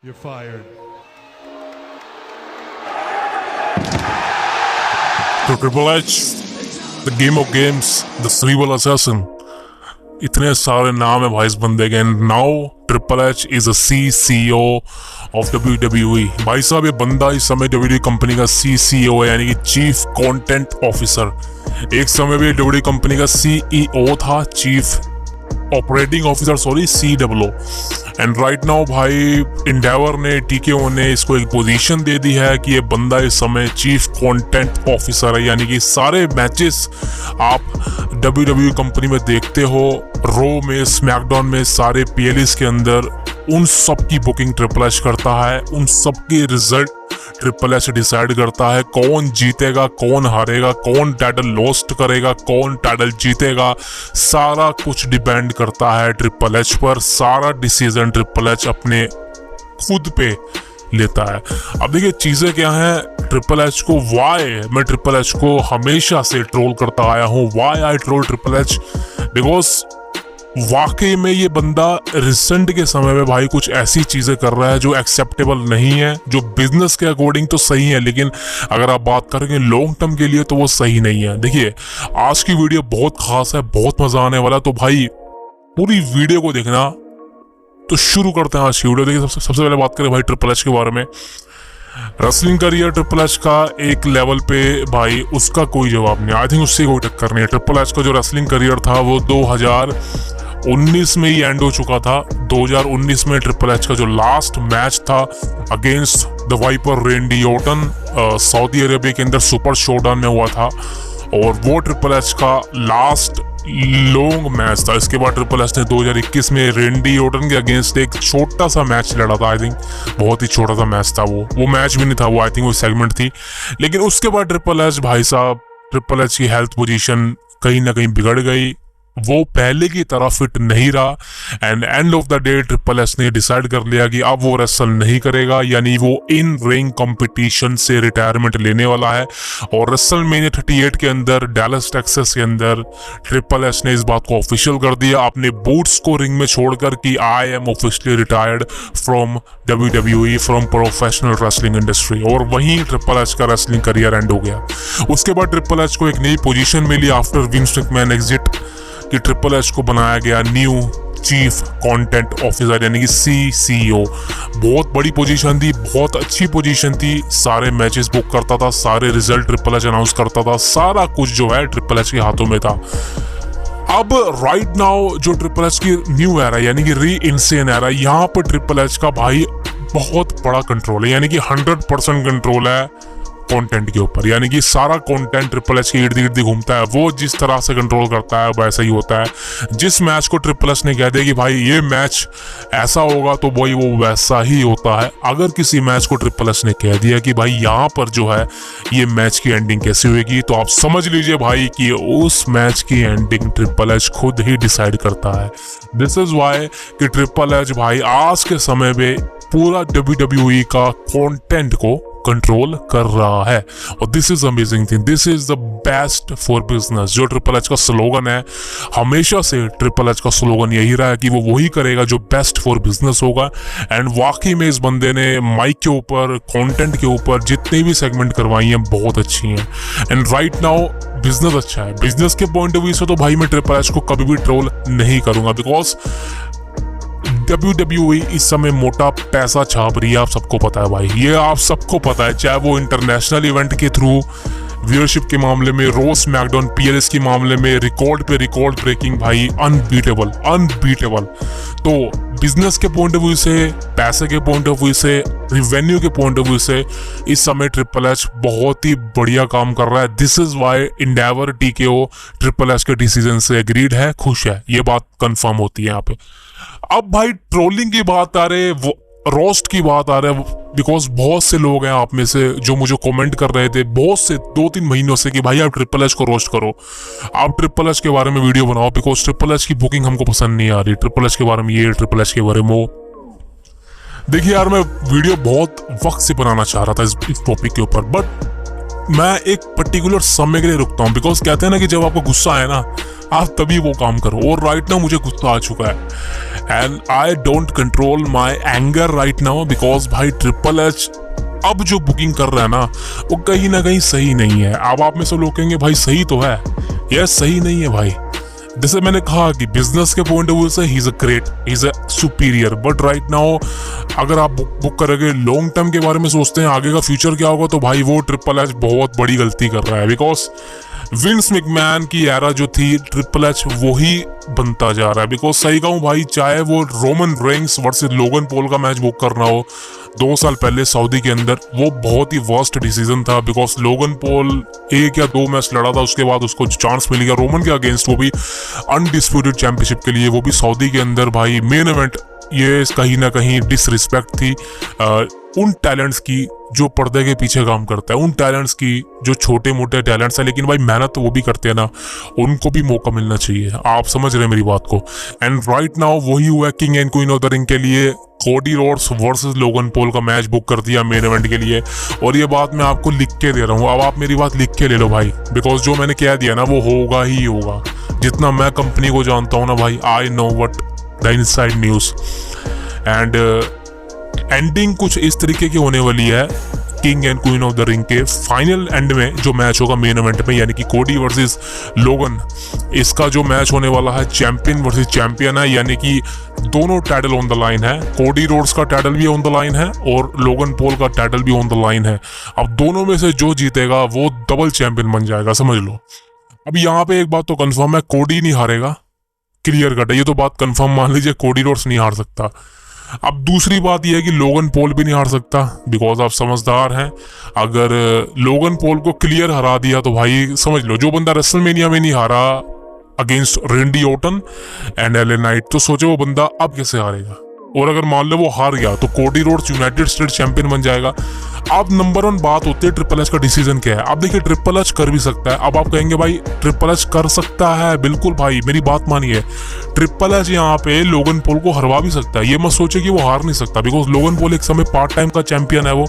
You're fired. तो triple H, the game of games, the cerebral assassin, इतने सारे नाम है भाई इस बंदे के। Now triple H is a CCO of WWE। भाई साहब ये बंदा इस समय WWE कंपनी का CCO है, यानी कि चीफ कंटेंट ऑफिसर। एक समय भी WWE कंपनी का CEO था, chief operating officer, sorry COO। And right now भाई इंडेवर ने, TKO ने इसको एक पोजीशन दे दी है कि ये बंदा इस समय चीफ कंटेंट ऑफिसर है, यानी कि सारे मैचेस आप WWE कंपनी में देखते हो, रो में, स्मैकडाउन में, सारे PLEs के अंदर, उन सब की बुकिंग ट्रिपल एच करता है। उन सब के रिजल्ट ट्रिपल एच डिसाइड करता है, कौन जीतेगा, कौन हारेगा, कौन टाइटल लॉस्ट करेगा, कौन टाइटल जीतेगा। सारा कुछ डिपेंड करता है ट्रिपल एच पर। सारा डिसीजन ट्रिपल एच अपने खुद पे लेता है। अब देखिए चीजें क्या हैं, ट्रिपल एच को वाई मैं ट्रिपल एच को हमेशा से ट्रोल करता आया हूँ। Why I troll triple H, because वाकई में ये बंदा रिसेंट के समय में भाई कुछ ऐसी चीजें कर रहा है जो एक्सेप्टेबल नहीं है, जो बिजनेस के अकॉर्डिंग तो सही है, लेकिन अगर आप बात करेंगे लॉन्ग टर्म के लिए तो वो सही नहीं है। देखिए आज की वीडियो बहुत खास है, बहुत मजा आने वाला, तो भाई पूरी वीडियो को देखना। तो शुरू करते हैं आज की वीडियो। देखिए सबसे पहले बात करें भाई ट्रिपल एच के बारे में। रेसलिंग करियर ट्रिपल एच का एक लेवल पे भाई उसका कोई जवाब नहीं, आई थिंक उससे कोई टक्कर नहीं है। ट्रिपल एच का जो रेसलिंग करियर था वो 2019 में ही एंड हो चुका था। 2019 में ट्रिपल एच का जो लास्ट मैच था against the viper Randy Orton, Saudi Arabia के अंदर सुपर शोडाउन में हुआ था, और वो ट्रिपल एच का लास्ट लॉन्ग मैच था। इसके बाद ट्रिपल एच ने 2021 में रेंडी ऑर्टन के अगेंस्ट एक छोटा सा मैच लड़ा था, आई थिंक बहुत ही छोटा सा मैच था वो मैच भी नहीं था, वो आई थिंक वो सेगमेंट थी। लेकिन उसके बाद ट्रिपल एच भाई साहब, ट्रिपल एच की हेल्थ पोजीशन कहीं ना कहीं बिगड़ गई, वो पहले की तरह फिट नहीं रहा। And end of the day triple H ने डिसाइड कर लिया कि अब वो रेसल नहीं करेगा, यानी वो इन रिंग कंपटीशन से रिटायरमेंट लेने वाला है। और रेसलमेनिया 38 के अंदर डैलस टेक्सास के अंदर ट्रिपल एच ने इस बात को ऑफिशियल कर दिया, अपने बूट्स को रिंग में छोड़कर, कि I am officially retired from WWE, from professional wrestling industry. और वहीं ट्रिपल एच का रेसलिंग करियर एंड हो गया। उसके बाद ट्रिपल एच को एक नई पोजीशन मिली आफ्टर विंस मैकमैन एग्जिट, कि ट्रिपल एच को बनाया गया न्यू चीफ कंटेंट ऑफिसर, यानी कि CCO। बहुत बड़ी पोजीशन थी, बहुत अच्छी पोजीशन थी। सारे मैचेस बुक करता था, सारे रिजल्ट ट्रिपल एच अनाउंस करता था, सारा कुछ जो है ट्रिपल एच के हाथों में था। अब राइट नाउ जो ट्रिपल एच की न्यू एरा, यानी कि री इनसेन एरा, यहाँ पर ट्रिपल एच का भाई बहुत बड़ा कंट्रोल है, यानी कि 100% कंट्रोल है कंटेंट के ऊपर। यानी कि सारा कंटेंट ट्रिपल एच के इर्द गिर्द घूमता है, वो जिस तरह से कंट्रोल करता है वैसा ही होता है। जिस मैच को ट्रिपल एच ने कह दिया कि भाई ये मैच ऐसा होगा, तो भाई वो वैसा ही होता है। अगर किसी मैच को ट्रिपल एच ने कह दिया कि भाई यहाँ पर जो है ये मैच की एंडिंग कैसी होगी, तो आप समझ लीजिए भाई कि उस मैच की एंडिंग ट्रिपल एच खुद ही डिसाइड करता है। दिस इज वाई कि ट्रिपल एच भाई आज के समय में पूरा WWE का कंटेंट को कंट्रोल कर रहा है, और this is amazing thing, this is the best for business. जो ट्रिपल एच का स्लोगन है, हमेशा से ट्रिपल एच का स्लोगन यही रहा है कि वो वही करेगा जो बेस्ट फॉर बिजनेस होगा। एंड वाकई में इस बंदे ने माइक के ऊपर, कंटेंट के ऊपर जितनी भी सेगमेंट करवाई हैं बहुत अच्छी हैं। एंड राइट नाउ बिजनेस अच्छा है। बिजनेस के पॉइंट ऑफ व्यू से तो भाई मैं ट्रिपल एच को कभी भी ट्रोल नहीं करूंगा, बिकॉज WWE इस समय मोटा पैसा छाप रही है, आप सबको पता है भाई, ये आप सबको पता है। चाहे वो इंटरनेशनल इवेंट के थ्रू, व्यूअरशिप के मामले में, रो स्मैकडाउन PLS के मामले में, रिकॉर्ड पे रिकॉर्ड ब्रेकिंग भाई, अनबीटेबल। तो बिजनेस के पॉइंट ऑफ व्यू से, पैसे के पॉइंट ऑफ व्यू से, रिवेन्यू के पॉइंट ऑफ व्यू से इस समय ट्रिपल एच बहुत ही बढ़िया काम कर रहा है। This is why Endeavor TKO triple H के डिसीजन से एग्रीड है, खुश है, ये बात कंफर्म होती है यहाँ पे। अब भाई ट्रोलिंग की बात आ रही है, रोस्ट की बात आ रहा है, बिकॉज बहुत से लोग हैं आप में से जो मुझे कमेंट कर रहे थे बहुत से 2-3 महीनों से कि भाई आप ट्रिपल एच को रोस्ट करो, आप ट्रिपल एच के बारे में वीडियो बनाओ, बिकॉज ट्रिपल एच की बुकिंग हमको पसंद नहीं आ रही, ट्रिपल एच के बारे में ये, ट्रिपल एच के बारे में वो। देखिए यार मैं वीडियो बहुत वक्त से बनाना चाह रहा था इस टॉपिक के ऊपर, बट मैं एक पर्टिकुलर समय के लिए रुकता हूँ, बिकॉज कहते हैं ना कि जब आपको गुस्सा आए ना आप तभी वो काम करो, और राइट नाउ मुझे गुस्सा आ चुका है and I don't control my anger right now, because भाई ट्रिपल एच अब जो बुकिंग कर रहा है ना वो कहीं ना कहीं सही नहीं है। अब आप में सब लोग कहेंगे भाई सही तो है, यह सही नहीं है भाई। जैसे मैंने कहा कि बिजनेस के पॉइंट ऑफ व्यू से he is a great, he is a superior, but right now अगर आप बुक करोगे लॉन्ग टर्म के बारे में सोचते हैं आगे का फ्यूचर क्या होगा, तो भाई वो ट्रिपल एच बहुत बड़ी गलती कर रहा है। बिकॉज विंस मैकमैन की एरा जो थी ट्रिपल एच वही बनता जा रहा है। बिकॉज सही कहूँ भाई, चाहे वो Roman Reigns versus Logan Paul का मैच बुक करना हो 2 साल पहले सऊदी के अंदर, वो बहुत ही वर्स्ट डिसीजन था। बिकॉज लोगन पॉल 1 या 2 मैच लड़ा था, उसके बाद उसको चांस मिल गया रोमन के अगेंस्ट, वो भी अनडिस्प्यूटेड चैंपियनशिप के लिए, वो भी सऊदी के अंदर। भाई मेन इवेंट ये कहीं ना कहीं डिसरिस्पेक्ट थी उन टैलेंट्स की जो पर्दे के पीछे काम करता है, उन टैलेंट्स की जो छोटे मोटे टैलेंट्स हैं, लेकिन भाई मेहनत तो वो भी करते हैं ना, उनको भी मौका मिलना चाहिए। आप समझ रहे हैं मेरी बात को। एंड राइट नाउ वही हुआ, king and queen of the ring के लिए Cody Rhodes versus Logan Paul का मैच बुक कर दिया मेन इवेंट के लिए, और ये बात मैं आपको लिख के दे रहा हूँ। अब आप मेरी बात लिख के ले लो भाई, बिकॉज जो मैंने कह दिया ना वो होगा ही होगा। जितना मैं कंपनी को जानता हूँ ना भाई, I know what the inside news. And ending कुछ इस तरीके की होने वाली है king and queen of the ring के फाइनल एंड में जो मैच होगा मेन इवेंट में, यानी कि कोडी वर्सेस लोगन। इसका जो मैच होने वाला है चैंपियन वर्सेस चैंपियन है, यानी कि दोनों टाइटल ऑन द लाइन है। कोडी रोड्स का टाइटल भी ऑन द लाइन है और लोगन पॉल का टाइटल भी ऑन द लाइन है। अब दोनों में से जो जीतेगा वो डबल चैंपियन बन जाएगा, समझ लो। अब यहाँ पे एक बात तो कंफर्म है, कोडी नहीं हारेगा, क्लियर कट है, ये तो बात कंफर्म मान लीजिए, कोडी रोड्स नहीं हार सकता। अब दूसरी बात यह है कि लोगन पॉल भी नहीं हार सकता, बिकॉज आप समझदार हैं। अगर लोगन पॉल को क्लियर हरा दिया तो भाई समझ लो, जो बंदा रेसलमेनिया में नहीं हारा against रेंडी Orton and LA Knight, तो सोचो वो बंदा अब कैसे हारेगा। और अगर मान लो वो हार गया तो Cody Rhodes United state champion बन जाएगा। अब नंबर 1 बात होती है ट्रिपल एच का डिसीजन क्या है। अब देखिए ट्रिपल एच कर भी सकता है। अब आप कहेंगे भाई ट्रिपल एच कर सकता है, बिल्कुल भाई मेरी बात मानिए, ट्रिपल एच यहाँ पे लोगन पॉल को हरवा भी सकता है। ये मत सोचे कि वो हार नहीं सकता, बिकॉज लोगन पॉल एक समय पार्ट टाइम का चैंपियन है वो,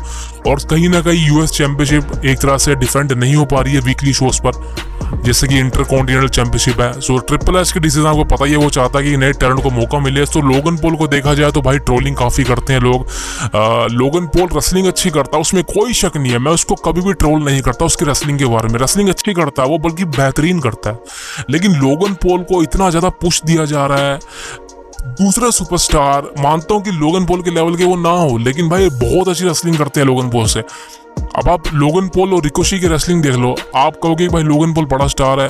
और कहीं ना कहीं यूएस चैंपियनशिप एक तरह से डिफेंड नहीं हो पा रही है वीकली शोज पर, जैसे कि इंटरकॉन्टिनेंटल चैंपियनशिप है। सो ट्रिपल एच के डिसीजन आपको पता ही है, वो चाहता है कि नए टैलेंट को मौका मिले। तो लोगन पॉल को देखा जाए तो भाई ट्रोलिंग काफी करते हैं लोग। लोगन पॉल रेसलिंग अच्छी करता है, उसमें कोई शक नहीं है, मैं उसको कभी भी ट्रोल नहीं करता उसकी रेसलिंग के बारे में। रेसलिंग अच्छी करता है वो, बल्कि बेहतरीन करता है। लेकिन लोगन पॉल को इतना ज्यादा पुश दिया जा रहा है। दूसरा सुपरस्टार, मानता हूं कि लोगन पॉल के लेवल के वो ना हो, लेकिन भाई बहुत अच्छी रेसलिंग करते हैं लोगन पॉल से। अब आप लोगन पॉल और रिकोशी की रेसलिंग देख लो, आप कहोगे भाई लोगन पॉल बड़ा स्टार है,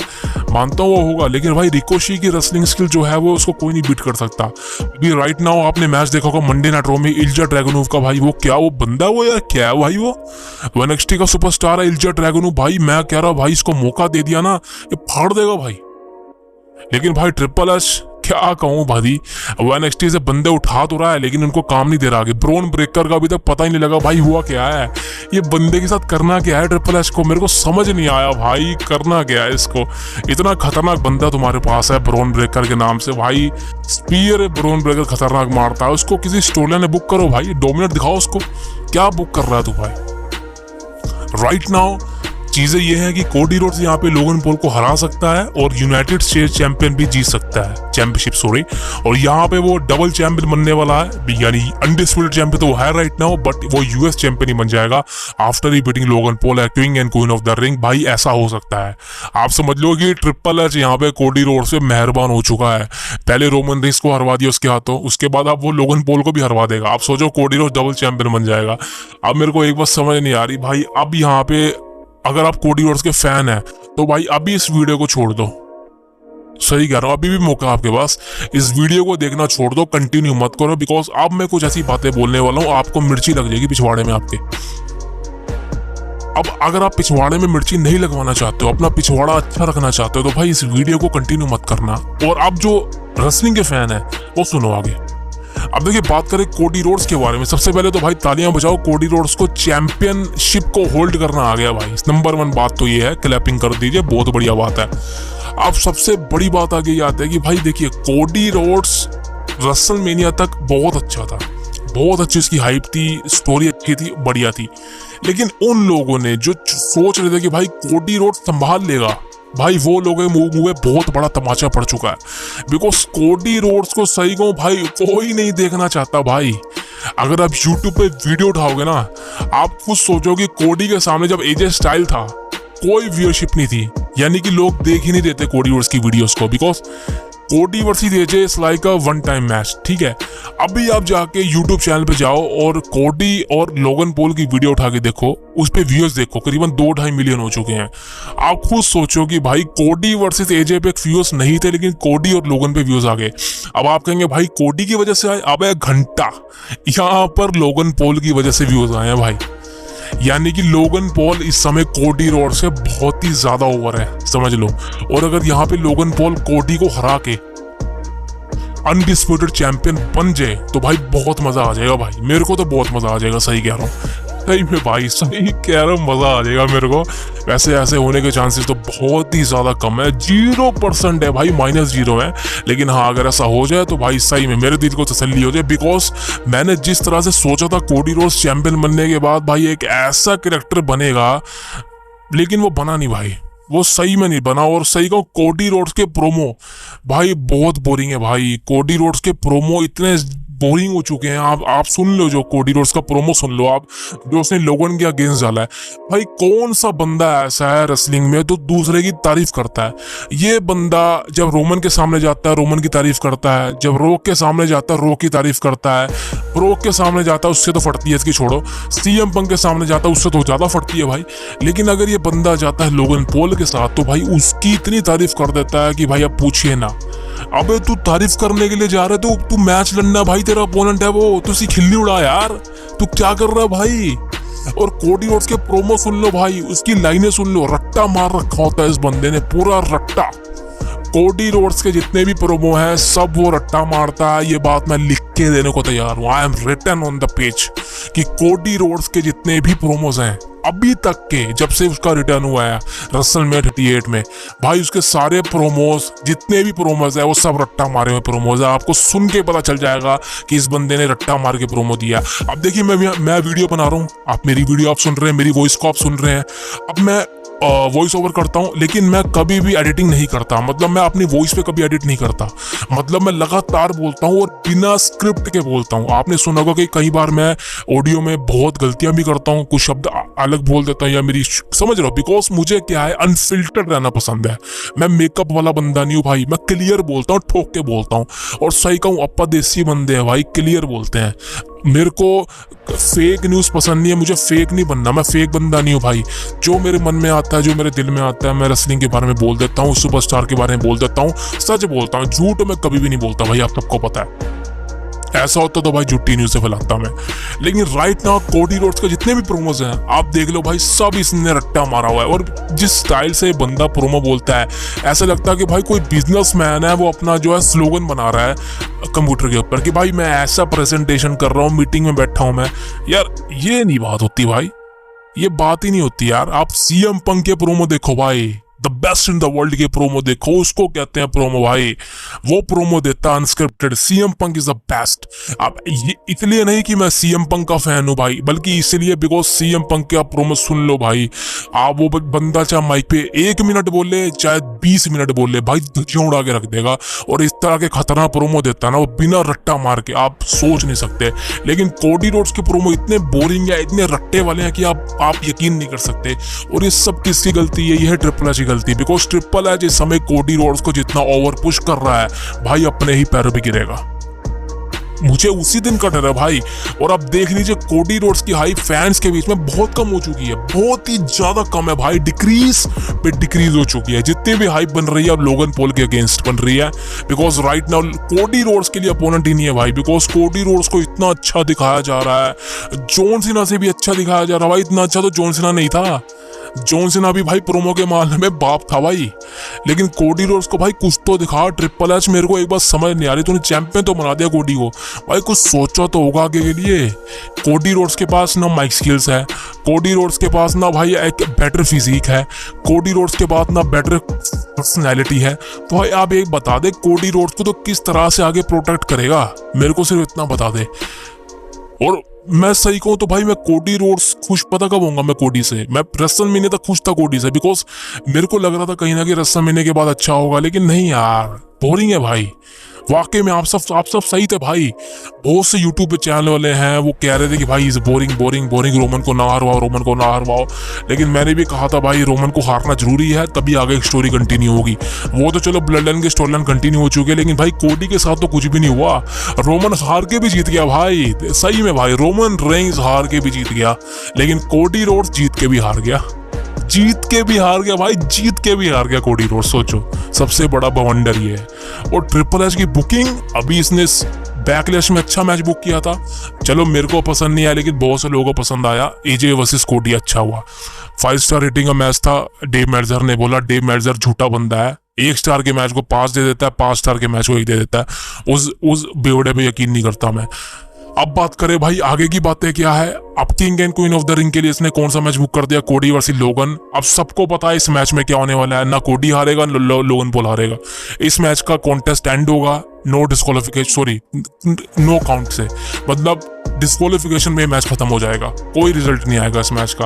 मानता हूँ वो होगा, लेकिन भाई रिकोशी की रेसलिंग स्किल जो है वो उसको कोई नहीं बीट कर सकता। अभी राइट नाउ आपने मैच देखा होगा मंडे नाइट रॉ में इल्जा ड्रैगनोव का, भाई वो क्या वो बंदा वो यार क्या है भाई, वो NXT का सुपरस्टार है इल्जा ड्रैगनोव। भाई मैं कह रहा भाई इसको मौका दे दिया ना ये फाड़ देगा भाई। लेकिन भाई ट्रिपल एच क्या कहूँ भाई, वो NXT से बंदे उठा तो रहा है लेकिन उनको काम नहीं दे रहा आगे। ब्रोन ब्रेकर का अभी तक पता ही नहीं लगा भाई हुआ क्या है, ये बंदे के साथ करना क्या है ट्रिपल एच को, मेरे को समझ नहीं आया भाई करना क्या है इसको। इतना खतरनाक बंदा तुम्हारे पास है ब्रोन ब्रेकर के नाम से, भाई स्पीयर ब्रोन ब्रेकर खतरनाक मारता है, उसको किसी स्टोलिया ने बुक करो भाई, डोमिनेट दिखाओ उसको, क्या बुक कर रहा है तू भाई। राइट नाउ चीजें ये हैं कि कोडी रोड्स यहाँ पे लोगन पॉल को हरा सकता है और यूनाइटेड स्टेट्स चैंपियन भी जीत सकता है, चैंपियनशिप सॉरी, और यहाँ पे वो डबल चैंपियन बनने वाला है, यानी अनडिस्प्यूटेड चैंपियन तो वो है राइट नाउ, बट वो यूएस चैंपियन ही बन जाएगा after he beating Logan Paul king and queen of the ring. भाई ऐसा हो सकता है, आप समझ लो कि ट्रिपल एच यहाँ पे कोडी रोड्स से मेहरबान हो चुका है। पहले रोमन रेंस को हरवा दिया उसके हाथों, उसके बाद अब वो लोगन पॉल को भी हरवा देगा। आप सोचो कोडी रोड्स डबल चैंपियन बन जाएगा। अब मेरे को एक बात समझ नहीं आ रही भाई, अब यहाँ पे अगर आप कोडी रोड्स के फैन हैं तो भाई अभी इस वीडियो को छोड़ दो, सही कह रहा हूँ, अभी भी मौका आपके पास, इस वीडियो को देखना छोड़ दो, कंटिन्यू मत करो, बिकॉज अब मैं कुछ ऐसी बातें बोलने वाला हूँ आपको मिर्ची लग जाएगी पिछवाड़े में आपके। अब अगर आप पिछवाड़े में मिर्ची नहीं लगवाना चाहते हो, अपना पिछवाड़ा अच्छा रखना चाहते हो, तो भाई इस वीडियो को कंटिन्यू मत करना। और अब जो रेसलिंग के फैन है वो सुनो आगे। अब देखिए बात करें कोडी रोड्स के बारे में, सबसे पहले तो भाई तालियां बजाओ, कोडी रोड्स को चैंपियनशिप को होल्ड करना आ गया भाई। नंबर 1 बात तो ये है, क्लैपिंग कर दीजिए, बहुत बढ़िया बात है। अब सबसे बड़ी बात आगे ये आता है कि भाई देखिए कोडी रोड्स रेसलमेनिया तक बहुत अच्छा था, बहुत अच्छी इसकी हाइप थी, स्टोरी अच्छी थी, बढ़िया थी। लेकिन उन लोगों ने जो सोच रहे थे कि भाई कोडी रोड संभाल लेगा, भाई वो लोगों के मुंह में बहुत बड़ा तमाचा पड़ चुका है। बिकॉज कोडी रोड्स को सही कहूं भाई कोई नहीं देखना चाहता भाई। अगर आप YouTube पे वीडियो उठाओगे ना, आप खुद सोचोगे कोडी के सामने जब एजे स्टाइल था कोई व्यूअरशिप नहीं थी, यानी कि लोग देख ही नहीं देते कोडी रोड्स की वीडियोस को। बिकॉज कोडी versus AJ is like a one time match, ठीक है। अभी आप जाके YouTube चैनल पे जाओ और कोडी और लोगन पॉल की वीडियो उठा के देखो, उस पे व्यूअर्स देखो, करीबन 2-2.5 मिलियन हो चुके हैं। आप खुद सोचो कि भाई कोडी वर्सेस एजे पे व्यूअर्स नहीं थे, लेकिन कोडी और लोगन पे व्यूअर्स आ गए। अब आप कहेंगे भाई कोडी की वजह से आए, अब एक घंटा यहाँ पर लोगन पॉल की वजह से व्यूअर्स आए हैं भाई। यानी कि लोगन पॉल इस समय कोडी रोड से बहुत ही ज्यादा ओवर है, समझ लो। और अगर यहाँ पे लोगन पॉल कोडी को हरा के अनडिस्प्यूटेड चैंपियन बन जाए तो भाई बहुत मजा आ जाएगा भाई। मेरे को तो बहुत मजा आ जाएगा, सही कह रहा हूँ, सही में भाई, सही कह रहा हूँ, मजा आ जाएगा मेरे को। वैसे ऐसे होने के चांसेस तो बहुत ही ज्यादा कम है, 0% है भाई, -0 है। लेकिन हाँ, अगर ऐसा हो जाए तो भाई सही में मेरे दिल को तसल्ली हो जाए। बिकॉज मैंने जिस तरह से सोचा था कोडी रोड्स चैंपियन बनने के बाद भाई एक ऐसा कैरेक्टर बनेगा, लेकिन वो बना नहीं भाई, वो सही में नहीं बना। और सही कहूं, कोडी रोड्स के प्रोमो भाई बहुत बोरिंग है भाई। कोडी रोड्स के प्रोमो इतने बोरिंग हो चुके हैं। आप सुन लो, जो कोडी रोड्स का प्रोमो सुन लो आप, जो उसने लोगन के अगेंस्ट डाला है। भाई कौन सा बंदा ऐसा है रेसलिंग में तो दूसरे की तारीफ करता है? ये बंदा जब रोमन के सामने जाता है रोमन की तारीफ करता है, जब रोक के सामने जाता है रोक की तारीफ करता है, रोक के सामने जाता है उससे तो फटती है, इसकी छोड़ो, सीएम पंक के सामने जाता है उससे तो ज्यादा फटती है भाई। लेकिन अगर ये बंदा जाता है लोगन पॉल के साथ तो भाई उसकी इतनी तारीफ कर देता है कि भाई अब पूछिए ना। अबे तू तारीफ करने के लिए जा रहे तो तू मैच लड़ना भाई, तेरा ओपोनेंट है वो, तू उसकी खिल्ली उड़ा यार, तू क्या कर रहा है भाई। और कोडी रोड्स के प्रोमो सुन लो भाई, उसकी लाइनें सुन लो, रट्टा मार रखा होता है इस बंदे ने, पूरा रट्टा। कोडी रोड्स के जितने भी प्रोमो हैं सब वो रट्टा मारता है, ये बात मैं लिख के देने को तैयार हूँ। I am written on the page कि कोडी रोड्स के जितने भी प्रोमोज हैं अभी तक के, जब से उसका रिटर्न हुआ है रेसलमेनिया 38 में, भाई उसके सारे प्रोमोज, जितने भी प्रोमोज है वो सब रट्टा मारे हुए प्रोमोज है। आपको सुन के पता चल जाएगा कि इस बंदे ने रट्टा मार के प्रोमो दिया। अब देखिए, मैं वीडियो बना रहा हूँ, आप मेरी वीडियो आप सुन रहे हैं, मेरी वॉइस को आप सुन रहे हैं। अब मैं वॉइस ओवर करता हूँ, लेकिन मैं कभी भी एडिटिंग नहीं करता, मतलब मैं अपनी वॉइस पे कभी एडिट नहीं करता, मतलब मैं लगातार बोलता हूँ और बिना स्क्रिप्ट के बोलता हूँ। आपने सुना होगा कि कई बार मैं ऑडियो में बहुत गलतियां भी करता हूँ, कुछ शब्द अलग बोल देता हूँ, या मेरी, समझ रहे हो, बिकॉज मुझे क्या है, अनफिल्टर्ड रहना पसंद है। मैं मेकअप वाला बंदा नहीं हूँ भाई, मैं क्लियर बोलता हूँ, ठोक के बोलता हूँ। और सही कहूँ, अप्पा देसी बंदे हैं भाई, क्लियर बोलते हैं। मेरे को फेक न्यूज़ पसंद नहीं है, मुझे फेक नहीं बनना, मैं फेक बंदा नहीं हूँ भाई। जो मेरे मन में आता है, जो मेरे दिल में आता है, मैं रेसलिंग के बारे में बोल देता हूँ, सुपरस्टार के बारे में बोल देता हूँ, सच बोलता हूँ, झूठ मैं कभी भी नहीं बोलता भाई, आप सबको पता है। ऐसा होता तो भाई झूठी न्यूज़ से फैलाता मैं। लेकिन राइट नाउ कोडी रोड्स के जितने भी प्रोमोज हैं आप देख लो भाई, सब इसने रट्टा मारा हुआ है। और जिस स्टाइल से बंदा प्रोमो बोलता है, ऐसा लगता है कि भाई कोई बिजनेसमैन है, वो अपना जो है स्लोगन बना रहा है कंप्यूटर के ऊपर कि भाई मैं ऐसा प्रेजेंटेशन कर रहा हूँ, मीटिंग में बैठा हूँ मैं। यार ये नहीं बात होती भाई, ये बात ही नहीं होती यार। आप सीएम पंक के प्रोमो देखो भाई, the best in the world के प्रोमो देखो, उसको कहते हैं प्रोमो भाई। वो प्रोमो देता unscripted, CM Punk is the best. अब ये इसलिए नहीं कि मैं सीएम पंक का फैन हूँ भाई, बल्कि इसलिए बिकॉज सीएम पंक के आप प्रोमो सुन लो भाई, आप वो बंदा चाहे माइक पे 1 मिनट बोले चाहे 20 मिनट बोले भाई, धुजियां उड़ा के रख देगा। और इस तरह के खतरनाक प्रोमो देता है ना वो, बिना रट्टा मार के, आप सोच नहीं सकते। लेकिन कोडी रोड्स के प्रोमो इतने बोरिंग है, इतने रट्टे वाले हैं कि आप यकीन नहीं कर सकते। और ये सब किसकी गलती है? ये है ट्रिपल एच गलती। बिकॉज ट्रिपल एच इस समय कोडी रोड्स को जितना ओवर पुश कर रहा है भाई, अपने ही पैरों पे गिरेगा, मुझे उसी दिन का डर है भाई। और अब देख लीजिए, कोडी रोड्स की हाइप फैंस के बीच में बहुत कम हो चुकी है, बहुत ही ज्यादा कम है भाई, डिक्रीज पे डिक्रीज हो चुकी है। जितनी भी हाइप बन रही है अब लोगन पॉल के अगेंस्ट बन रही है, because right now Cody Rhodes के लिए अपोनेंट ही नहीं है भाई। बिकॉज कोडी रोड्स को इतना अच्छा दिखाया जा रहा है, जॉन सीना से भी अच्छा दिखाया जा रहा है भाई। इतना अच्छा तो जॉन सीना नहीं था, जॉन सीना भी भाई प्रोमो के मामले में बाप था भाई। लेकिन कोडी रोड्स को भाई कुछ तो दिखा। ट्रिपल एच मेरे को एक बार समझ नहीं आ रही, तूने चैंपियन तो बना दिया कोडी को भाई, कुछ सोचा तो होगा आगे के लिए। कोडी रोड्स के पास ना माइक स्किल्स है, कोडी रोड्स के पास ना भाई एक बेटर फिजिक है, कोडी रोड्स के पास ना बेटर पर्सनैलिटी है। तो भाई आप एक बता दे, कोडी रोड्स को तो किस तरह से आगे प्रोटेक्ट करेगा? मेरे को सिर्फ इतना बता दे। और मैं सही कहूँ तो भाई मैं कोडी रोड्स खुश पता कब होऊंगा मैं कोडी से, मैं रेसलमेनिया तक खुश था कोडी से, बिकॉज मेरे को लग रहा था कहीं ना कहीं रेसलमेनिया के बाद अच्छा होगा, लेकिन नहीं यार, बोरिंग है भाई। वाकई में आप सब सही थे भाई। बहुत से यूट्यूब पे चैनल वाले हैं वो कह रहे थे कि भाई is boring boring boring, Roman को ना हरवाओ, रोमन को ना हरवाओ। लेकिन मैंने भी कहा था भाई रोमन को हारना जरूरी है, तभी आगे एक स्टोरी कंटिन्यू होगी। वो तो चलो ब्लड लाइन की स्टोरी लाइन कंटिन्यू हो चुकी है, लेकिन भाई कोडी के साथ तो कुछ भी नहीं हुआ। रोमन हार के भी जीत गया भाई, सही में भाई, रोमन रेंज हार के भी जीत गया, लेकिन कोडी रोड्स जीत के भी हार गया, जीत के भी हार गया भाई, जीत के भी हार गया कोडी रोड। सोचो, सबसे बड़ा बवंडर ये है। और ट्रिपल एच की बुकिंग, अभी इसने बैकलैश में अच्छा मैच बुक किया था, चलो मेरे को पसंद नहीं आया, लेकिन बहुत से लोगों को पसंद आया। एजे वर्सेस कोडी अच्छा हुआ, 5 स्टार रेटिंग का मैच था। डेव मेल्जर ने बोला, डेव मेल्जर झूठा बंदा है, 1 स्टार के मैच को 5 दे देता है, 5 स्टार के मैच को 1 दे देता है। उस बेवड़े पे यकीन नहीं करता मैं। अब बात करें भाई आगे की बातें क्या है। अब king and queen of the ring के लिए इसने कौन सा मैच बुक कर दिया, कोडी वर्सेस लोगन। अब सबको पता है इस मैच में क्या होने वाला है, ना कोडी हारेगा ना लोगन पॉल हारेगा। इस मैच का कॉन्टेस्ट एंड होगा no disqualification, sorry no count से, मतलब डिस्क्वालिफिकेशन में मैच खत्म हो जाएगा, कोई रिजल्ट नहीं आएगा इस मैच का।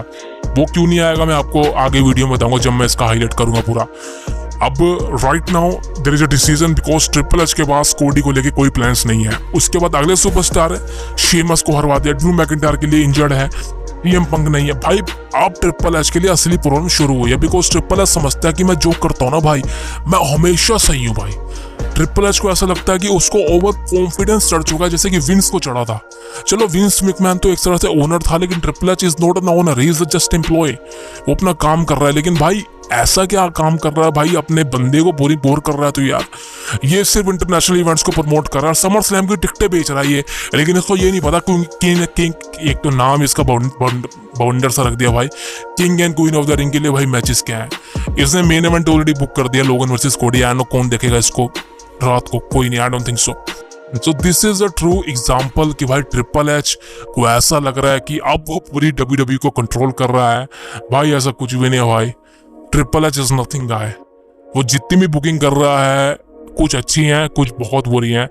वो क्यों नहीं आएगा मैं आपको आगे वीडियो में बताऊंगा जब मैं इसका हाईलाइट करूंगा पूरा। अब right now there is a decision, because triple H के पास कोडी को लेके कोई प्लान्स नहीं है। उसके बाद अगले सुपरस्टार है, शेमस को हरवा दिया, ड्रू मैकिंटायर के लिए इंजर्ड है, CM पंक नहीं है भाई। अब ट्रिपल एच के लिए असली प्रॉब्लम शुरू हुई है, बिकॉज ट्रिपल एच समझता है कि मैं जो करता हूँ ना भाई, मैं हमेशा सही हूँ भाई। ट्रिपल एच को ऐसा लगता है कि उसको ओवर कॉन्फिडेंस चढ़ चुका है, जैसे कि विंस को चढ़ा था। चलो विंस मैकमैन तो एक तरह से ओनर था, लेकिन triple H is not an owner, he is just employ. वो अपना काम कर रहा है, लेकिन भाई ऐसा क्या काम कर रहा है भाई, अपने बंदे को बोर कर रहा है। तो यार ये सिर्फ इंटरनेशनल इवेंट्स को प्रमोट कर रहा है, समर स्लैम की टिकटें बेच रहा है ये, लेकिन इसको ये नहीं पता एक तो नाम इसका बाउंडर सा रख दिया भाई, king and queen of the ring के लिए भाई मैचेस क्या है। इसने मेन इवेंट ऑलरेडी बुक कर दिया, लोगन वर्सेस कोडी। आई नो कौन देखेगा इसको रात को, कोई नहीं, I don't think so this is a true example कि भाई ट्रिपल एच को ऐसा लग रहा है कि अब वो पूरी WWE को कंट्रोल कर रहा है। भाई ऐसा कुछ भी नहीं है भाई, ट्रिपल एच इज नथिंग गाय। वो जितनी भी बुकिंग कर रहा है, कुछ अच्छी हैं, कुछ बहुत बुरी हैं।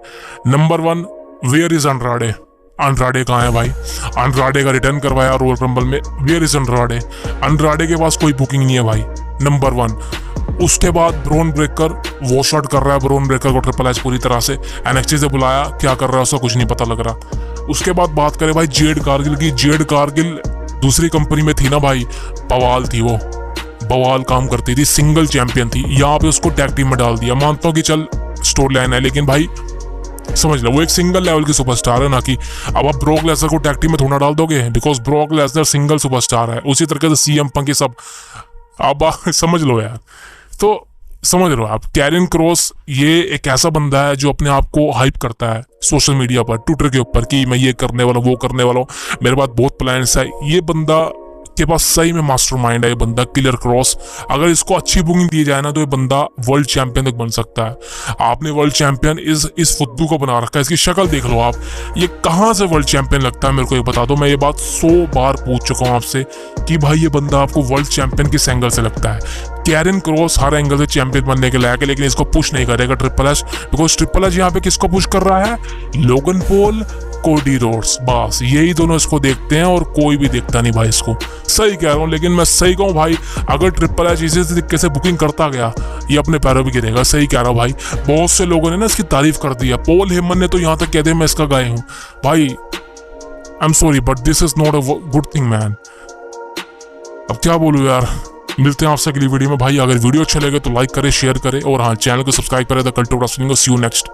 Number 1, where is Andrade? Andrade कहाँ है भाई? अंड्राडे का रिटर्न करवाया रॉयल रंबल में, वेयर इज अंड्राडे? अंड्राडे के पास कोई बुकिंग नहीं है भाई, नंबर 1। उसके बाद ब्रोन ब्रेकर वॉश आउट कर रहा है, ब्रोन ब्रेकर को ट्रिपल एच पूरी तरह से NXT से बुलाया, क्या कर रहा है उसका कुछ नहीं पता लग रहा। उसके बाद बात करें भाई जेड कारगिल की, जेड कारगिल दूसरी कंपनी में थी ना भाई, बवाल थी वो, बवाल काम करती थी, सिंगल चैंपियन थी। यहाँ पे उसको टैग टीम में डाल दिया। मानता हूँ कि चल स्टोरी लाइन है, लेकिन भाई समझ लो वो एक सिंगल लेवल की सुपरस्टार है, ना कि अब आप ब्रॉक लेसनर को टैग टीम में थोड़ा डाल दोगे, because Brock Lesnar single superstar है। उसी तरीके से CM पंक ये सब आप समझ लो यार। तो समझ लो आप, कैरियन क्रॉस ये एक ऐसा बंदा है जो अपने आप को हाइप करता है सोशल मीडिया पर, ट्विटर के ऊपर, कि मैं ये करने वाला हूँ, वो करने वाला हूँ, मेरे पास बहुत प्लान्स है। ये बंदा के पास सही में मास्टरमाइंड है ये बंदा, किलर क्रॉस। अगर इसको अच्छी बुकिंग दी जाए ना तो ये बंदा वर्ल्ड चैंपियन तक बन सकता है। आपने वर्ल्ड चैंपियन इस फुद्दू को बना रखा है, इसकी शक्ल देख लो आप, ये कहाँ से वर्ल्ड चैंपियन लगता है मेरे को ये बता दो। मैं ये बात 100 बार पूछ चुका हूँ आपसे कि भाई ये बंदा आपको वर्ल्ड चैंपियन किस एंगल से लगता है। कैरियन क्रॉस हर एंगल से चैंपियन बनने के लायक है, लेकिन इसको पुश नहीं करेगा triple H, because triple H यहाँ पे किसको पुश कर रहा है? लोगन पॉल, कोडी रोड्स, बस यही दोनों इसको देखते हैं और कोई भी देखता नहीं भाई इसको। सही कह रहा हूँ, लेकिन मैं सही कहूँ भाई, अगर ट्रिपल एच इसी तरीके से बुकिंग करता गया ये अपने पैरों भी गिरेगा। सही कह रहा हूँ भाई, बहुत से लोगों ने ना इसकी तारीफ कर दी है। पॉल हेमन ने तो यहाँ तक कह दिया मैं इसका गाय हूँ भाई। I am sorry but this is not a good thing man. अब क्या बोलूँ यार, मिलते हैं आपसे अगली वीडियो में भाई। अगर वीडियो अच्छा लगे तो लाइक करें, शेयर करें, और हाँ चैनल को सब्सक्राइब करें the cult of wrestling. See you next.